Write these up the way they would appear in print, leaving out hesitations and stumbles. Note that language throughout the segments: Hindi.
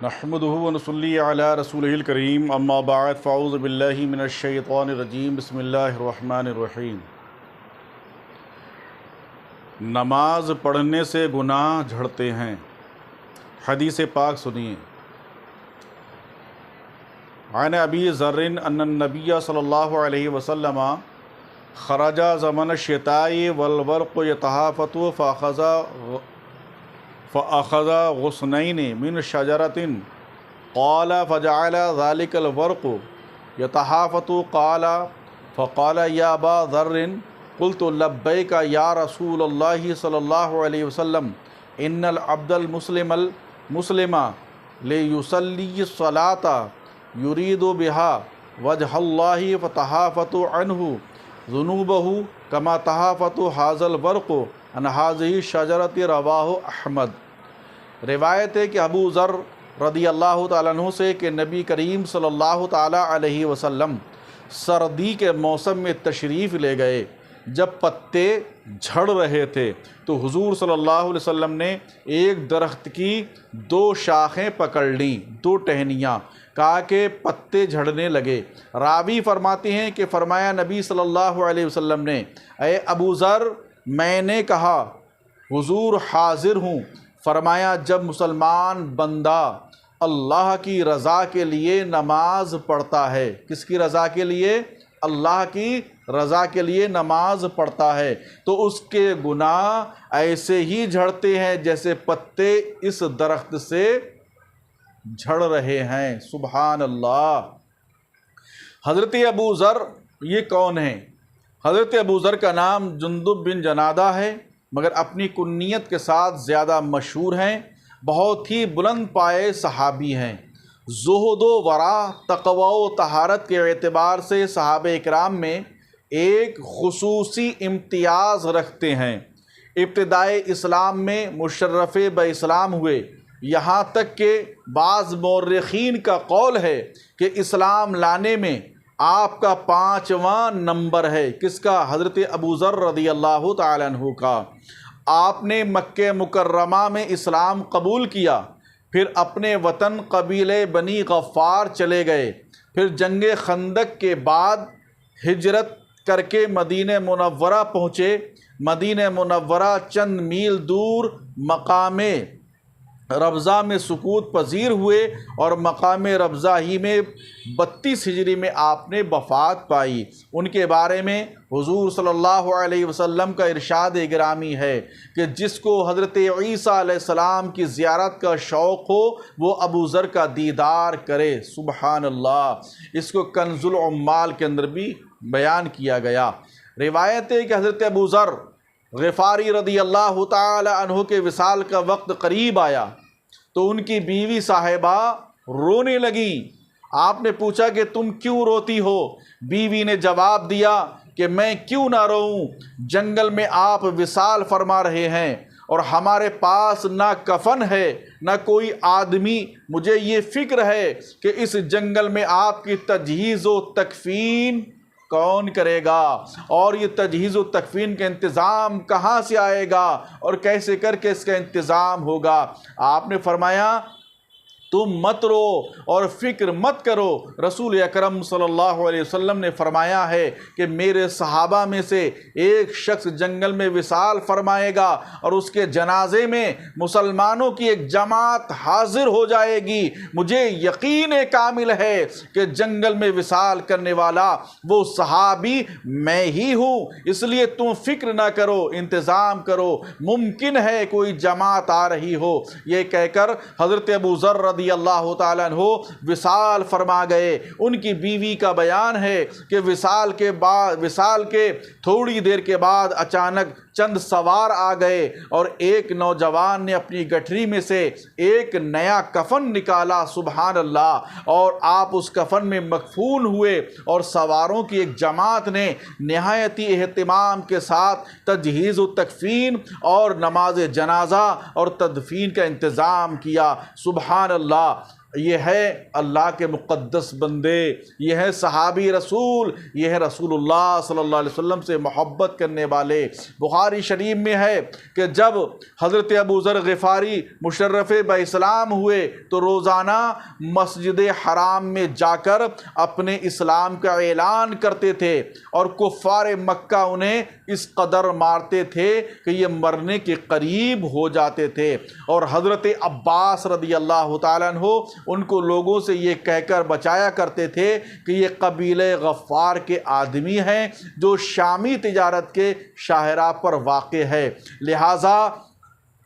नहमदुहु व नसल्ली अला रसूलिहिल करीम अम्मा बाद फ़ाऊज़ु बिल्लाहि मिनश शैतानिर रजीम बिस्मिल्लाहिर रहमानिर रहीम। नमाज पढ़ने से गुनाह झड़ते हैं। हदीस पाक सुनिए। अन अबी ज़र्रिन अन्न नबिय्य सल्लल्लाहु अलैहि वसल्लम खरजा ज़मन शिताई वल वर्क़ु यतहाफ़तु फ़अख़ज़ ग़ुस्नैन मिन शजरतिन क़ाल फ़जअल ज़ालिकल वर्क़ु यतहाफ़तु क़ाल फ़क़ाल या अबा ज़र्रिन क़ुल्तु लब्बैक या रसूलल्लाहि सल्लल्लाहु अलैहि वसल्लम इन्नल अब्दल मुस्लिमा लियुसल्ली सलाता युरीदु बिहा वजहल्लाहि फ़तहाफ़तु अन्हु ज़ुनूबहु कमा तहाफ़तु हाज़ल वर्क़ु अन हाज़िही शजरति रवाहु अहमद। रिवायत है कि अबू ज़र रदी अल्लाह तआला अन्हु से कि नबी करीम सल्लल्लाहु ताला अलैहि वसल्लम सर्दी के मौसम में तशरीफ़ ले गए। जब पत्ते झड़ रहे थे तो हुज़ूर सल्लल्लाहु अलैहि वसल्लम ने एक दरख्त की दो शाखें पकड़ लीं, दो टहनियाँ, कहा कि पत्ते झड़ने लगे। रावी फरमाते हैं कि फरमाया नबी सल्लल्लाहु अलैहि वसल्लम ने, ए अबू ज़र, मैंने कहा हुज़ूर हाज़िर हूँ। फरमाया जब मुसलमान बंदा अल्लाह की रज़ा के लिए नमाज पढ़ता है, किसकी रज़ा के लिए? अल्लाह की रज़ा के लिए नमाज पढ़ता है तो उसके गुनाह ऐसे ही झड़ते हैं जैसे पत्ते इस दरख्त से झड़ रहे हैं। सुबहान अल्लाह। हज़रत अबू ज़र ये कौन है? हज़रत अबू ज़र का नाम जुंदुब बिन जनादा है, मगर अपनी कुन्नियत के साथ ज़्यादा मशहूर हैं। बहुत ही बुलंद पाए सहाबी हैं। ज़ुहद व वरा, तक़वा व तहारत के एतबार से सहाबे इकराम में एक खुसूसी इम्तियाज़ रखते हैं। इब्तिदाए इस्लाम में मुशर्रफ़ ब इस्लाम हुए। यहाँ तक कि बाज़ मौर्रिख़ीन का कौल है कि इस्लाम लाने में आपका 5वां नंबर है। किसका? हज़रत अबू ज़र रज़ी अल्लाह तआला अन्हु का। आपने मक्के मुकर्रमा में इस्लाम कबूल किया, फिर अपने वतन कबीले बनी गफ़ार चले गए, फिर जंगे खंदक के बाद हिजरत करके मदीने मुनव्वरा पहुँचे। मदीने मुनव्वरा चंद मील दूर मकामे रब्ज़ा में सुकूत पजीर हुए और मकामे रब्ज़ा ही में 32 हिजरी में आपने वफ़ात पाई। उनके बारे में हुज़ूर सल्लल्लाहु अलैहि वसल्लम का इरशाद गिरामी है कि जिसको हज़रत ईसा अलैहिस्सलाम की ज़ियारत का शौक़ हो वो अबू ज़र का दीदार करे। सुबहान अल्लाह। इसको कंज़ुल उम्माल के अंदर भी बयान किया गया। रिवायत है कि हज़रत अबू ज़र ग़िफ़ारी रदी अल्लाह तआला अन्हु के विसाल का वक्त करीब आया तो उनकी बीवी साहिबा रोने लगी। आपने पूछा कि तुम क्यों रोती हो? बीवी ने जवाब दिया कि मैं क्यों ना रोऊं, जंगल में आप विसाल फरमा रहे हैं और हमारे पास ना कफन है ना कोई आदमी। मुझे ये फ़िक्र है कि इस जंगल में आपकी तजहीज़ व तकफ़ीन कौन करेगा और ये तजहीज़ व तकफ़ीन का इंतज़ाम कहाँ से आएगा और कैसे करके इसका इंतज़ाम होगा। आपने फरमाया तुम मत रो और फ़िक्र मत करो। रसूल अकरम सल्लल्लाहु अलैहि वसल्लम ने फरमाया है कि मेरे सहाबा में से एक शख्स जंगल में विसाल फरमाएगा और उसके जनाजे में मुसलमानों की एक जमात हाजिर हो जाएगी। मुझे यकीन कामिल है कि जंगल में विसाल करने वाला वो सहाबी मैं ही हूँ। इसलिए तुम फ़िक्र ना करो, इंतज़ाम करो, मुमकिन है कोई जमात आ रही हो। ये कहकर हज़रत अबू ज़र अल्लाह ताला अन्हु विसाल फरमा गए। उनकी बीवी का बयान है कि विसाल के थोड़ी देर के बाद अचानक चंद सवार आ गए और एक नौजवान ने अपनी गठरी में से एक नया कफन निकाला। सुबहान अल्लाह। और आप उस कफन में मकफून हुए और सवारों की एक जमात ने नहायती एहतिमाम के साथ तजहीज़ व तकफ़ीन और नमाज जनाजा और तदफीन का इंतज़ाम किया। सुबहान अल्लाह। ये है अल्लाह के मुक़द्दस बंदे, ये है सहाबी रसूल, ये है रसूलुल्लाह सल्लल्लाहु अलैहि वसल्लम से मोहब्बत करने वाले। बुखारी शरीफ में है कि जब हज़रत अबू ज़र ग़िफ़ारी मुशर्रफ़ बइस्लाम हुए तो रोज़ाना मस्जिद हराम में जाकर अपने इस्लाम का ऐलान करते थे और कुफ़ार मक्का उन्हें इस कदर मारते थे कि ये मरने के करीब हो जाते थे। और हज़रत अब्बास रदियल्लाहु ताला अन्हु उनको लोगों से ये कहकर बचाया करते थे कि ये कबीले गफ़ार के आदमी हैं जो शामी तिजारत के शाहरा पर वाक़े है, लिहाजा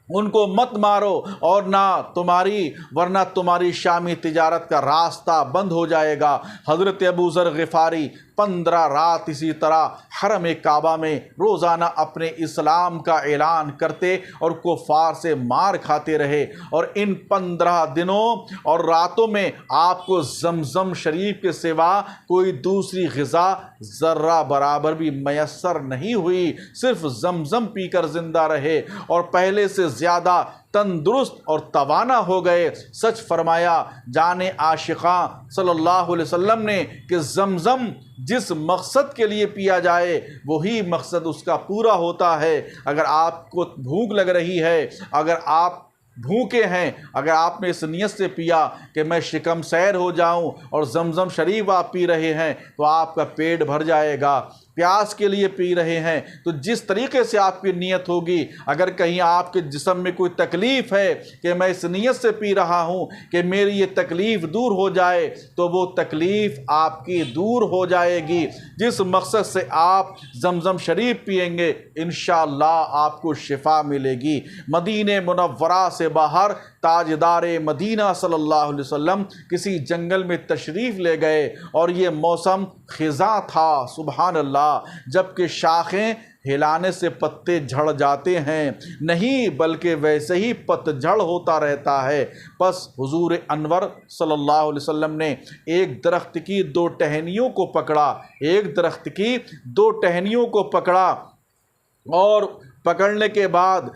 उनको मत मारो और ना तुम्हारी, वरना तुम्हारी शामी तिजारत का रास्ता बंद हो जाएगा। हज़रत अबू ज़र ग़िफ़ारी 15 रात इसी तरह हरम काबा में रोज़ाना अपने इस्लाम का ऐलान करते और कुफ़ार से मार खाते रहे। और इन 15 दिनों और रातों में आपको ज़मज़म शरीफ के सिवा कोई दूसरी ग़िज़ा ज़र्रा बराबर भी मैसर नहीं हुई, सिर्फ़ ज़मज़म पीकर ज़िंदा रहे और पहले से ज़्यादा तंदुरुस्त और तवाना हो गए। सच फरमाया जाने आशिक़ा सल्लल्लाहु अलैहि वसल्लम ने कि ज़मज़म जिस मकसद के लिए पिया जाए वही मकसद उसका पूरा होता है। अगर आपको भूख लग रही है, अगर आप भूखे हैं, अगर आपने इस नियत से पिया कि मैं शिकम सैर हो जाऊं और ज़मज़म शरीफ आप पी रहे हैं तो आपका पेट भर जाएगा। प्यास के लिए पी रहे हैं तो जिस तरीके से आपकी नीयत होगी, अगर कहीं आपके जिस्म में कोई तकलीफ़ है कि मैं इस नीयत से पी रहा हूँ कि मेरी ये तकलीफ़ दूर हो जाए, तो वो तकलीफ़ आपकी दूर हो जाएगी। जिस मकसद से आप ज़मज़म शरीफ पिएंगे इंशाअल्लाह आपको शिफा मिलेगी। मदीने मुनव्वरा से बाहर ताजदार मदीना सल्लल्लाहु अलैहि वसल्लम किसी जंगल में तशरीफ़ ले गए और ये मौसम ख़िज़ा था, सुबहान अल्लाह, जबकि शाखें हिलाने से पत्ते झड़ जाते हैं, नहीं बल्कि वैसे ही पतझड़ होता रहता है। बस हुजूर अनवर सल्लल्लाहु अलैहि वसल्लम ने एक दरख्त की 2 टहनियों को पकड़ा, एक दरख्त की 2 टहनियों को पकड़ा और पकड़ने के बाद